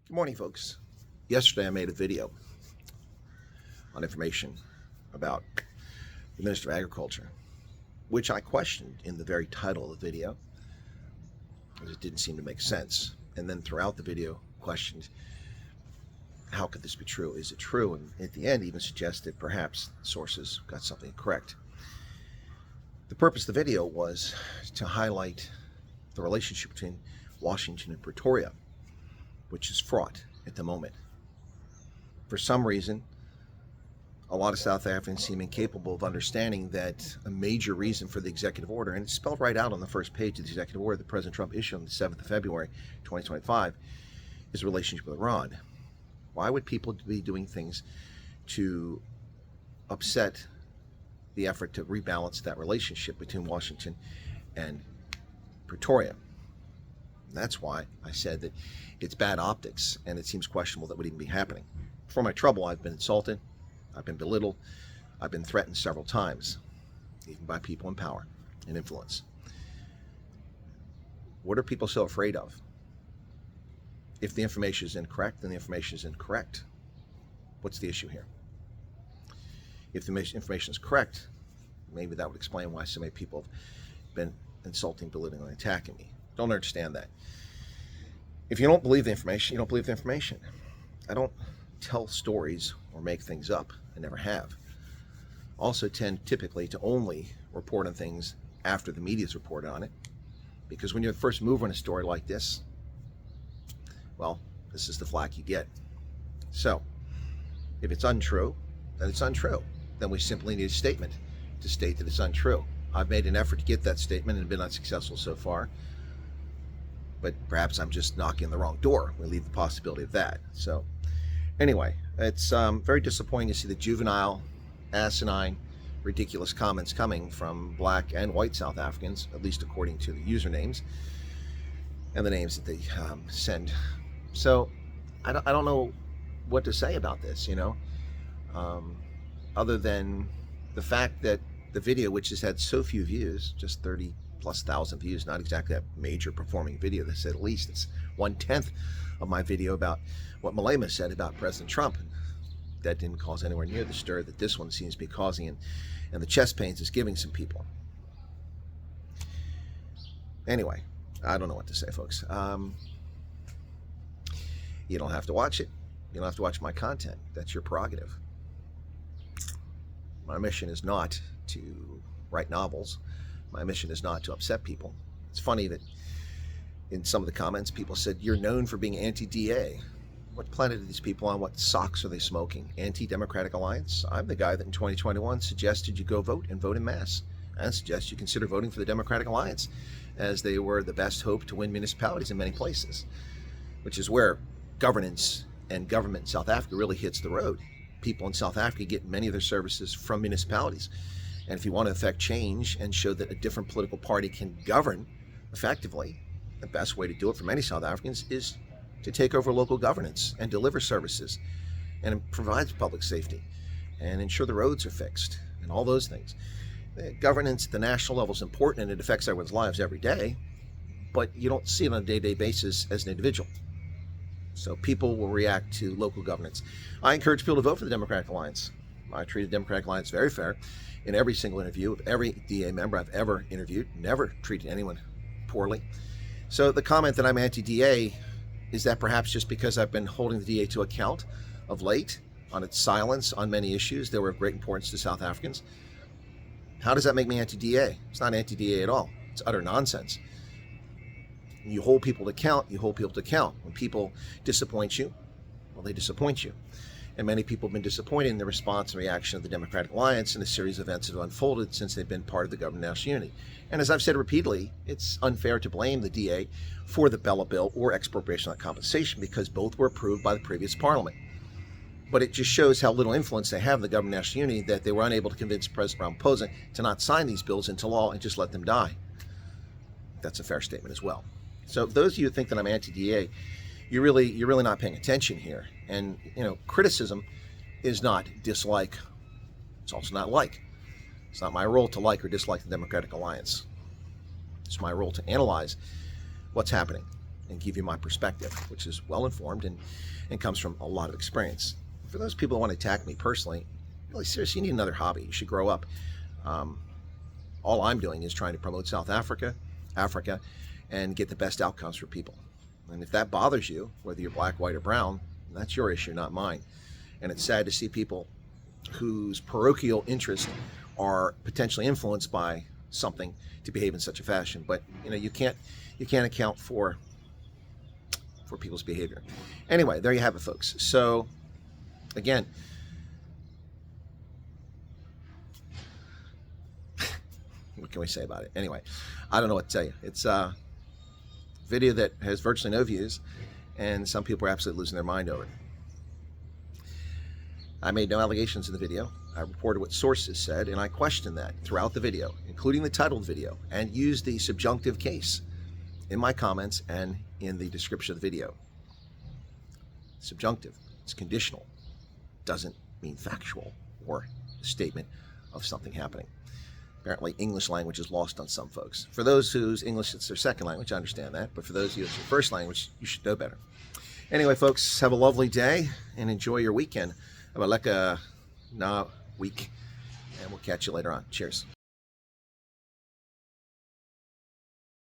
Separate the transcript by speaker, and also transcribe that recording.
Speaker 1: Good morning, folks. Yesterday I made a video on information about the Minister of Agriculture, which I questioned in the very title of the video, because it didn't seem to make sense. And then throughout the video questioned, how could this be true? Is it true? And at the end even suggested perhaps sources got something correct. The purpose of the video was to highlight the relationship between Washington and Pretoria, which is fraught at the moment. For some reason, a lot of South Africans seem incapable of understanding that a major reason for the executive order, and it's spelled right out on the first page of the executive order that President Trump issued on the 7th of February 2025, is a relationship with Iran. Why would people be doing things to upset the effort to rebalance that relationship between Washington and Pretoria? That's why I said that it's bad optics, and it seems questionable that would even be happening. For my trouble, I've been insulted, I've been belittled, I've been threatened several times, even by people in power and influence. What are people so afraid of? If the information is incorrect, then the information is incorrect. What's the issue here? If the information is correct, maybe that would explain why so many people have been insulting, belittling, and attacking me. Don't understand that. If you don't believe the information, you don't believe the information. I don't tell stories or make things up. I never have. Also tend typically to only report on things after the media's reported on it, because when you're the first mover in a story like this, well, this is the flack you get. So if it's untrue, then it's untrue. Then we simply need a statement to state that it's untrue. I've made an effort to get that statement and been unsuccessful so far, but perhaps I'm just knocking on the wrong door. We leave the possibility of that. So anyway, it's very disappointing to see the juvenile, asinine, ridiculous comments coming from black and white South Africans, at least according to the usernames and the names that they send. So I don't know what to say about this, other than the fact that the video, which has had so few views, just 30,000+ views, not exactly a major performing video, to say the least. It's 1/10 of my video about what Malema said about President Trump. And that didn't cause anywhere near the stir that this one seems to be causing, and the chest pains it's giving some people. Anyway, I don't know what to say, folks. You don't have to watch it. You don't have to watch my content. That's your prerogative. My mission is not to write novels. My mission is not to upset people. It's funny that in some of the comments, people said, you're known for being anti-DA. What planet are these people on? What socks are they smoking? Anti-Democratic Alliance? I'm the guy that in 2021 suggested you go vote and vote en masse. And suggest you consider voting for the Democratic Alliance, as they were the best hope to win municipalities in many places, which is where governance and government in South Africa really hits the road. People in South Africa get many of their services from municipalities. And if you want to affect change and show that a different political party can govern effectively, the best way to do it for many South Africans is to take over local governance and deliver services and provide public safety and ensure the roads are fixed and all those things. Governance at the national level is important, and it affects everyone's lives every day, but you don't see it on a day-to-day basis as an individual. So people will react to local governance. I encourage people to vote for the Democratic Alliance. I treat the Democratic Alliance very fair in every single interview of every DA member I've ever interviewed. Never treated anyone poorly. So the comment that I'm anti-DA, is that perhaps just because I've been holding the DA to account of late on its silence on many issues that were of great importance to South Africans? How does that make me anti-DA? It's not anti-DA at all. It's utter nonsense. You hold people to account, you hold people to account. When people disappoint you, well, they disappoint you. And many people have been disappointed in the response and reaction of the Democratic Alliance and a series of events that have unfolded since they've been part of the government of national unity. And as I've said repeatedly, it's unfair to blame the DA for the Bella Bill or expropriation of compensation, because both were approved by the previous parliament. But it just shows how little influence they have in the government of national unity, that they were unable to convince President Ramaphosa to not sign these bills into law and just let them die. That's a fair statement as well. So those of you who think that I'm anti-DA, you're really not paying attention here. And criticism is not dislike. It's also not like. It's not my role to like or dislike the Democratic Alliance. It's my role to analyze what's happening and give you my perspective, which is well informed and comes from a lot of experience. For those people who want to attack me personally, really seriously, you need another hobby. You should grow up. All I'm doing is trying to promote South Africa, and get the best outcomes for people. And if that bothers you, whether you're black, white, or brown, that's your issue, not mine. And it's sad to see people whose parochial interests are potentially influenced by something to behave in such a fashion. But you can't account for people's behavior. Anyway, there you have it, folks. So again, what can we say about it? Anyway, I don't know what to tell you. It's a video that has virtually no views, and some people are absolutely losing their mind over it. I made no allegations in the video. I reported what sources said, and I questioned that throughout the video, including the titled video, and used the subjunctive case in my comments and in the description of the video. Subjunctive, it's conditional, doesn't mean factual or a statement of something happening. Apparently, English language is lost on some folks. For those whose English is their second language, I understand that. But for those of you who's your first language, you should know better. Anyway, folks, have a lovely day and enjoy your weekend. Have a week, and we'll catch you later on. Cheers.